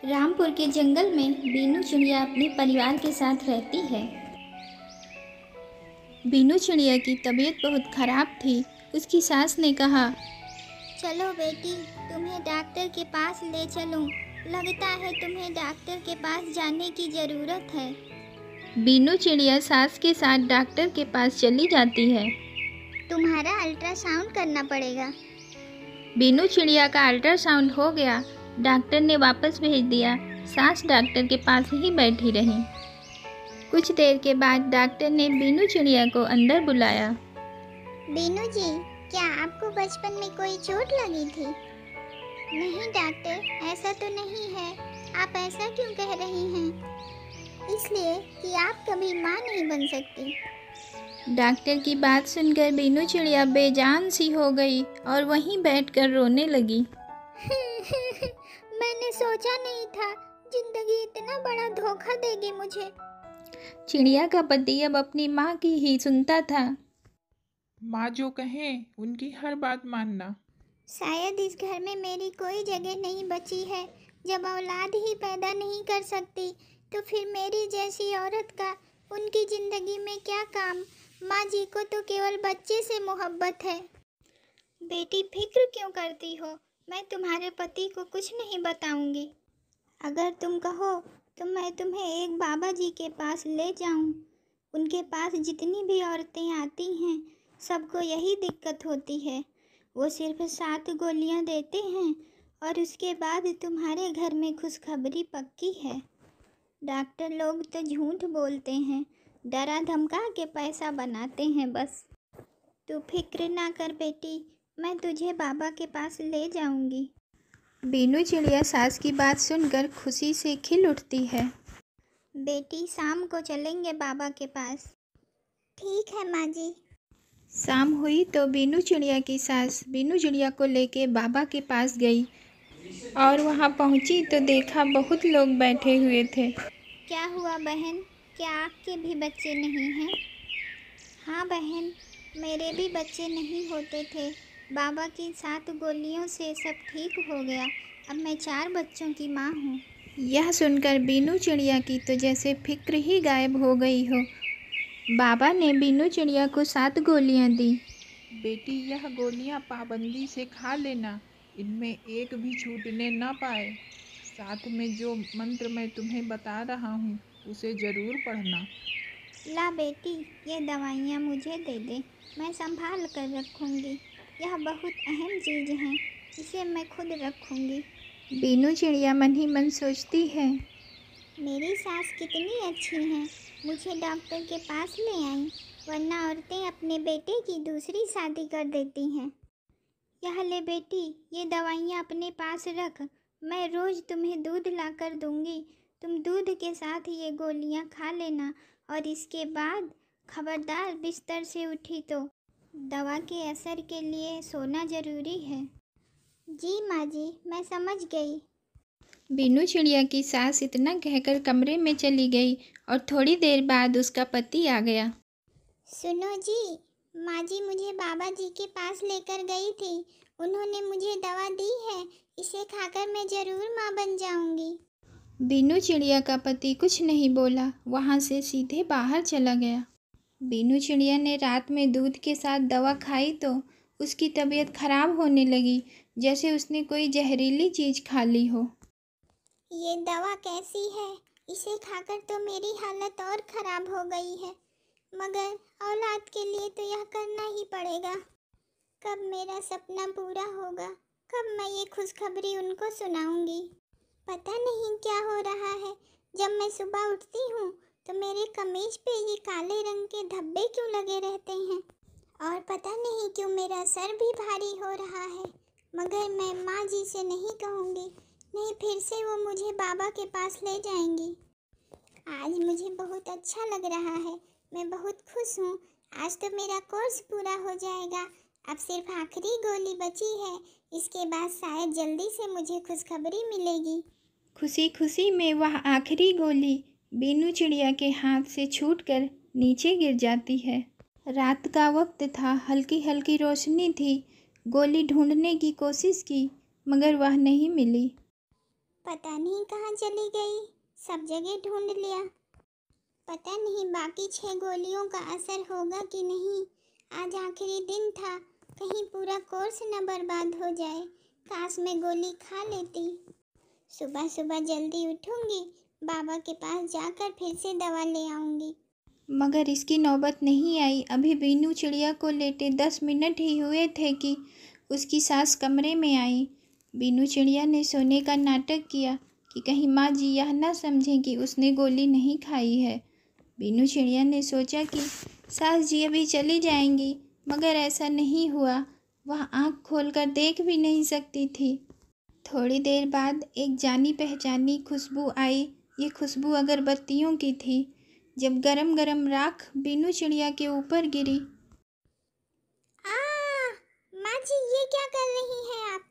रामपुर के जंगल में बीनू चिड़िया अपने परिवार के साथ रहती है। बीनू चिड़िया की तबीयत बहुत खराब थी। उसकी सास ने कहा, चलो बेटी, तुम्हें डॉक्टर के पास ले चलूं। लगता है तुम्हें डॉक्टर के पास जाने की ज़रूरत है। बीनू चिड़िया सास के साथ डॉक्टर के पास चली जाती है। तुम्हारा अल्ट्रासाउंड करना पड़ेगा। बीनू चिड़िया का अल्ट्रासाउंड हो गया। डॉक्टर ने वापस भेज दिया। सास डॉक्टर के पास ही बैठी रही। कुछ देर के बाद डॉक्टर ने बीनू चिड़िया को अंदर बुलाया। बीनू जी, क्या आपको बचपन में कोई चोट लगी थी? नहीं डॉक्टर, ऐसा तो नहीं है। आप ऐसा क्यों कह रही हैं? इसलिए कि आप कभी माँ नहीं बन सकती। डॉक्टर की बात सुनकर बीनू चिड़िया बेजान सी हो गई और वहीं बैठकर रोने लगी। मैंने सोचा नहीं था जिंदगी इतना बड़ा धोखा देगी मुझे। चिड़िया का पति अब अपनी माँ की ही सुनता था। माँ जो कहें उनकी हर बात मानना। शायद इस घर में मेरी कोई जगह नहीं बची है। जब औलाद ही पैदा नहीं कर सकती तो फिर मेरी जैसी औरत का उनकी ज़िंदगी में क्या काम। माँ जी को तो केवल बच्चे से मोहब्बत है। बेटी, फिक्र क्यों करती हो? मैं तुम्हारे पति को कुछ नहीं बताऊंगी। अगर तुम कहो तो मैं तुम्हें एक बाबा जी के पास ले जाऊं। उनके पास जितनी भी औरतें आती हैं सबको यही दिक्कत होती है। वो सिर्फ 7 गोलियां देते हैं और उसके बाद तुम्हारे घर में खुशखबरी पक्की है। डॉक्टर लोग तो झूठ बोलते हैं, डरा धमका के पैसा बनाते हैं बस। तू फिक्र ना कर बेटी, मैं तुझे बाबा के पास ले जाऊंगी। बीनू चिड़िया सास की बात सुनकर खुशी से खिल उठती है। बेटी, शाम को चलेंगे बाबा के पास। ठीक है माँ जी। शाम हुई तो बीनू चिड़िया की सास बीनू चिड़िया को लेके बाबा के पास गई और वहाँ पहुँची तो देखा बहुत लोग बैठे हुए थे। क्या हुआ बहन, क्या आपके भी बच्चे नहीं हैं? हाँ बहन, मेरे भी बच्चे नहीं होते थे। बाबा की 7 गोलियों से सब ठीक हो गया। अब मैं 4 बच्चों की माँ हूँ। यह सुनकर बीनू चिड़िया की तो जैसे फिक्र ही गायब हो गई हो। बाबा ने बीनू चिड़िया को 7 गोलियां दी। बेटी, यह गोलियां पाबंदी से खा लेना, इनमें एक भी छूटने न पाए। साथ में जो मंत्र मैं तुम्हें बता रहा हूँ उसे ज़रूर पढ़ना। ला बेटी, ये दवाइयाँ मुझे दे दे, मैं संभाल कर रखूँगी। यह बहुत अहम चीज़ है, इसे मैं खुद रखूँगी। बीनू चिड़िया मन ही मन सोचती है, मेरी सास कितनी अच्छी हैं, मुझे डॉक्टर के पास ले आई, वरना औरतें अपने बेटे की दूसरी शादी कर देती हैं। यह ले बेटी, ये दवाइयाँ अपने पास रख। मैं रोज़ तुम्हें दूध ला कर दूँगी। तुम दूध के साथ ये गोलियाँ खा लेना और इसके बाद खबरदार बिस्तर से उठी तो दवा के असर के लिए सोना ज़रूरी है। जी माँ जी, मैं समझ गई। बीनू चिड़िया की सास इतना कहकर कमरे में चली गई और थोड़ी देर बाद उसका पति आ गया। सुनो जी, माँ जी मुझे बाबा जी के पास लेकर गई थी। उन्होंने मुझे दवा दी है, इसे खाकर मैं ज़रूर माँ बन जाऊँगी। बीनू चिड़िया का पति कुछ नहीं बोला, वहाँ से सीधे बाहर चला गया। बीनू चिड़िया ने रात में दूध के साथ दवा खाई तो उसकी तबीयत खराब होने लगी, जैसे उसने कोई जहरीली चीज़ खा ली हो। ये दवा कैसी है? इसे खाकर तो मेरी हालत और ख़राब हो गई है, मगर औलाद के लिए तो यह करना ही पड़ेगा। कब मेरा सपना पूरा होगा? कब मैं ये खुशखबरी उनको सुनाऊंगी? पता नहीं क्या हो रहा है। जब मैं सुबह उठती हूँ तो मेरे कमीज पे ये काले रंग के धब्बे क्यों लगे रहते हैं, और पता नहीं क्यों मेरा सर भी भारी हो रहा है। मगर मैं माँ जी से नहीं कहूँगी, नहीं फिर से वो मुझे बाबा के पास ले जाएंगी। आज मुझे बहुत अच्छा लग रहा है, मैं बहुत खुश हूँ। आज तो मेरा कोर्स पूरा हो जाएगा। अब सिर्फ आखिरी गोली बची है, इसके बाद शायद जल्दी से मुझे खुशखबरी मिलेगी। खुशी खुशी में वह आखिरी गोली बीनू चिड़िया के हाथ से छूटकर नीचे गिर जाती है। रात का वक्त था, हल्की हल्की रोशनी थी। गोली ढूंढने की कोशिश की मगर वह नहीं मिली। पता नहीं कहाँ चली गई, सब जगह ढूंढ लिया। पता नहीं बाकी 6 गोलियों का असर होगा कि नहीं। आज आखिरी दिन था, कहीं पूरा कोर्स न बर्बाद हो जाए। काश मैं गोली खा लेती। सुबह सुबह जल्दी उठूंगी, बाबा के पास जाकर फिर से दवा ले आऊंगी। मगर इसकी नौबत नहीं आई। अभी बीनू चिड़िया को लेटे 10 मिनट ही हुए थे कि उसकी सास कमरे में आई। बीनू चिड़िया ने सोने का नाटक किया कि कहीं माँ जी यह न समझें कि उसने गोली नहीं खाई है। बीनू चिड़िया ने सोचा कि सास जी अभी चली जाएंगी, मगर ऐसा नहीं हुआ। वह आँख खोलकर देख भी नहीं सकती थी। थोड़ी देर बाद एक जानी पहचानी खुशबू आई। ये खुशबू अगरबत्तियों की थी। जब गरम गरम राख बीनू चिड़िया के ऊपर गिरी। आ, माँ जी ये क्या कर रही हैं आप?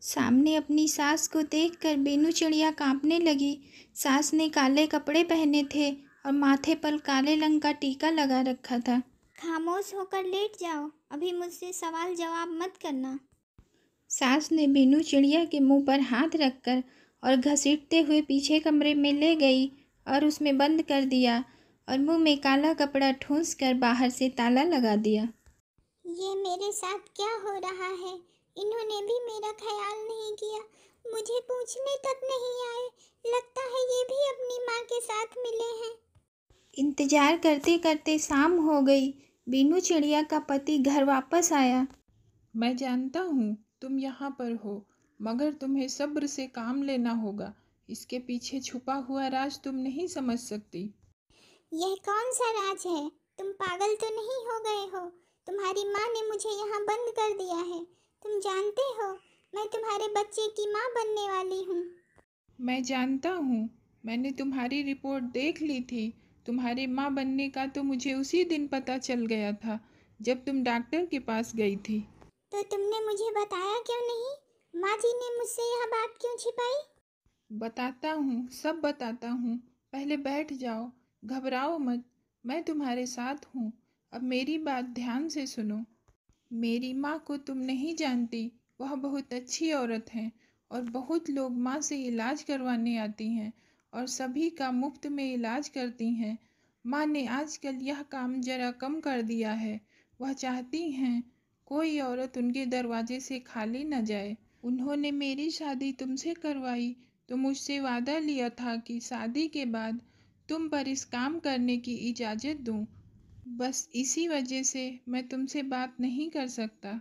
सामने अपनी सास को देखकर बीनू चिड़िया कांपने लगी। सास ने काले कपड़े पहने थे और माथे पर काले रंग का टीका लगा रखा था। खामोश होकर लेट जाओ, अभी मुझसे सवाल जवाब मत करना। सास ने बीनू चिड़िया के मुंह पर हाथ रखकर और घसीटते हुए पीछे कमरे में ले गई और उसमें बंद कर दिया और मुंह में काला कपड़ा ठूंस कर बाहर से ताला लगा दिया। ये मेरे साथ क्या हो रहा है? इन्होंने भी मेरा ख्याल नहीं किया, मुझे पूछने तक नहीं आए। लगता है ये भी अपनी माँ के साथ मिले हैं। इंतजार करते करते शाम हो गई। बीनू चिड़िया का पति घर वापस आया। मैं जानता हूँ तुम यहाँ पर हो, मगर तुम्हें सब्र से काम लेना होगा। इसके पीछे छुपा हुआ राज तुम नहीं समझ सकती। यह कौन सा राज है? तुम पागल तो नहीं हो गए हो? तुम्हारी माँ ने मुझे यहाँ बंद कर दिया है। तुम जानते हो मैं तुम्हारे बच्चे की माँ बनने वाली हूँ। मैं जानता हूँ, मैंने तुम्हारी रिपोर्ट देख ली थी। तुम्हारी माँ बनने का तो मुझे उसी दिन पता चल गया था जब तुम डॉक्टर के पास गई थी। तो तुमने मुझे बताया क्यों नहीं? माँ जी ने मुझसे यह बात क्यों छिपाई? बताता हूँ, सब बताता हूँ। पहले बैठ जाओ, घबराओ मत, मैं तुम्हारे साथ हूँ। अब मेरी बात ध्यान से सुनो। मेरी माँ को तुम नहीं जानती, वह बहुत अच्छी औरत हैं और बहुत लोग माँ से इलाज करवाने आती हैं और सभी का मुफ्त में इलाज करती हैं। माँ ने आजकल यह काम जरा कम कर दिया है। वह चाहती हैं कोई औरत उनके दरवाजे से खाली न जाए। उन्होंने मेरी शादी तुमसे करवाई तो मुझसे वादा लिया था कि शादी के बाद तुम पर इस काम करने की इजाज़त दूँ। बस इसी वजह से मैं तुमसे बात नहीं कर सकता।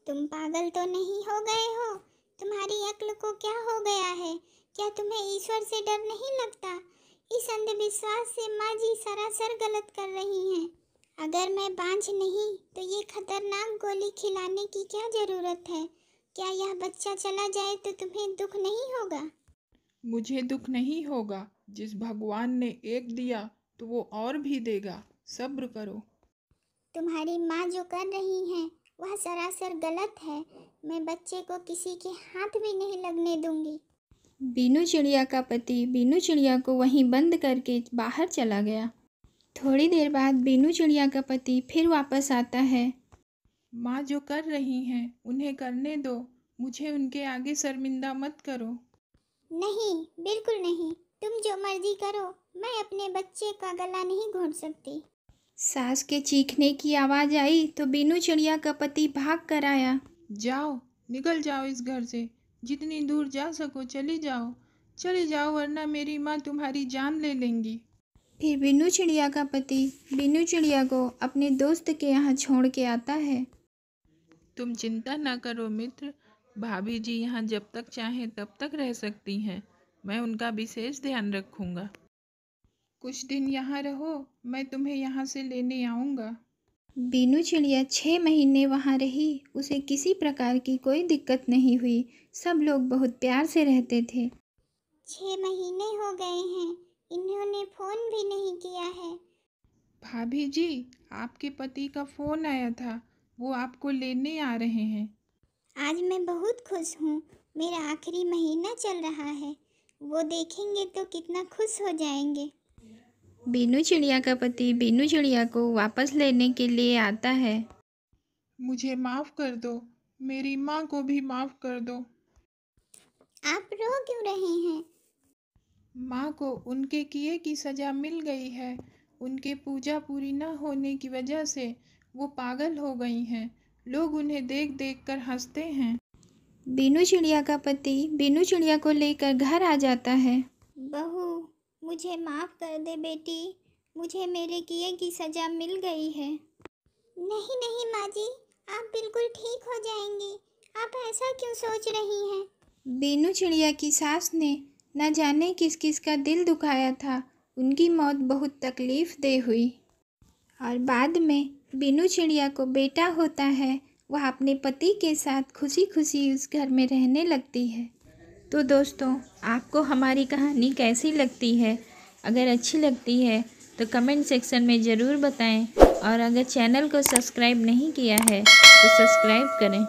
तुम पागल तो नहीं हो गए हो? तुम्हारी अक्ल को क्या हो गया है? क्या तुम्हें ईश्वर से डर नहीं लगता? इस अंधविश्वास से माँ जी सरासर गलत कर रही हैं। अगर मैं बांझ नहीं तो ये खतरनाक गोली खिलाने की क्या जरूरत है? क्या यह बच्चा चला जाए तो तुम्हें दुख नहीं होगा? मुझे दुख नहीं होगा। जिस भगवान ने एक दिया तो वो और भी देगा। सब्र करो। तुम्हारी माँ जो कर रही हैं वह सरासर गलत है। मैं बच्चे को किसी के हाथ भी नहीं लगने दूंगी। बीनू चिड़िया का पति बीनू चिड़िया को वहीं बंद करके बाहर चला गया। थोड़ी देर बाद बीनू चिड़िया का पति फिर वापस आता है। माँ जो कर रही हैं उन्हें करने दो, मुझे उनके आगे शर्मिंदा मत करो। नहीं, बिल्कुल नहीं। तुम जो मर्जी करो, मैं अपने बच्चे का गला नहीं घोंट सकती। सास के चीखने की आवाज़ आई तो बीनू चिड़िया का पति भाग कर आया। जाओ, निकल जाओ इस घर से। जितनी दूर जा सको चली जाओ। चले जाओ वरना मेरी माँ तुम्हारी जान ले लेंगी। फिर बीनू चिड़िया का पति बीनू चिड़िया को अपने दोस्त के यहाँ छोड़ के आता है। तुम चिंता ना करो मित्र, भाभी जी यहाँ जब तक चाहें तब तक रह सकती हैं। मैं उनका विशेष ध्यान रखूँगा। कुछ दिन यहाँ रहो, मैं तुम्हें यहाँ से लेने आऊँगा। बीनू चिड़िया 6 महीने वहाँ रही। उसे किसी प्रकार की कोई दिक्कत नहीं हुई। सब लोग बहुत प्यार से रहते थे। 6 महीने हो गए हैं, इन्होंने फोन भी नहीं किया है। भाभी जी, आपके पति का फ़ोन आया था, वो आपको लेने आ रहे हैं। आज मैं बहुत खुश हूँ। मेरा आखिरी महीना चल रहा है। वो देखेंगे तो कितना खुश हो जाएंगे। बीनू चिड़िया का पति बीनू चिड़िया को वापस लेने के लिए आता है। मुझे माफ़ कर दो, मेरी माँ को भी माफ़ कर दो। आप रो क्यों रहे हैं? माँ को उनके किए की सज़ा मिल गई है। उनके पूजा पूरी न होने की वजह से वो पागल हो गई हैं। लोग उन्हें देख देख कर हंसते हैं। बीनू चिड़िया का पति बीनू चिड़िया को लेकर घर आ जाता है। बहू, मुझे माफ़ कर दे बेटी, मुझे मेरे किए की सज़ा मिल गई है। नहीं नहीं माँ जी, आप बिल्कुल ठीक हो जाएंगी। आप ऐसा क्यों सोच रही हैं? बीनू चिड़िया की सास ने न जाने किस किस का दिल दुखाया था। उनकी मौत बहुत तकलीफ दे हुई और बाद में बीनू चिड़िया को बेटा होता है। वह अपने पति के साथ खुशी खुशी उस घर में रहने लगती है। तो दोस्तों, आपको हमारी कहानी कैसी लगती है? अगर अच्छी लगती है तो कमेंट सेक्शन में ज़रूर बताएं और अगर चैनल को सब्सक्राइब नहीं किया है तो सब्सक्राइब करें।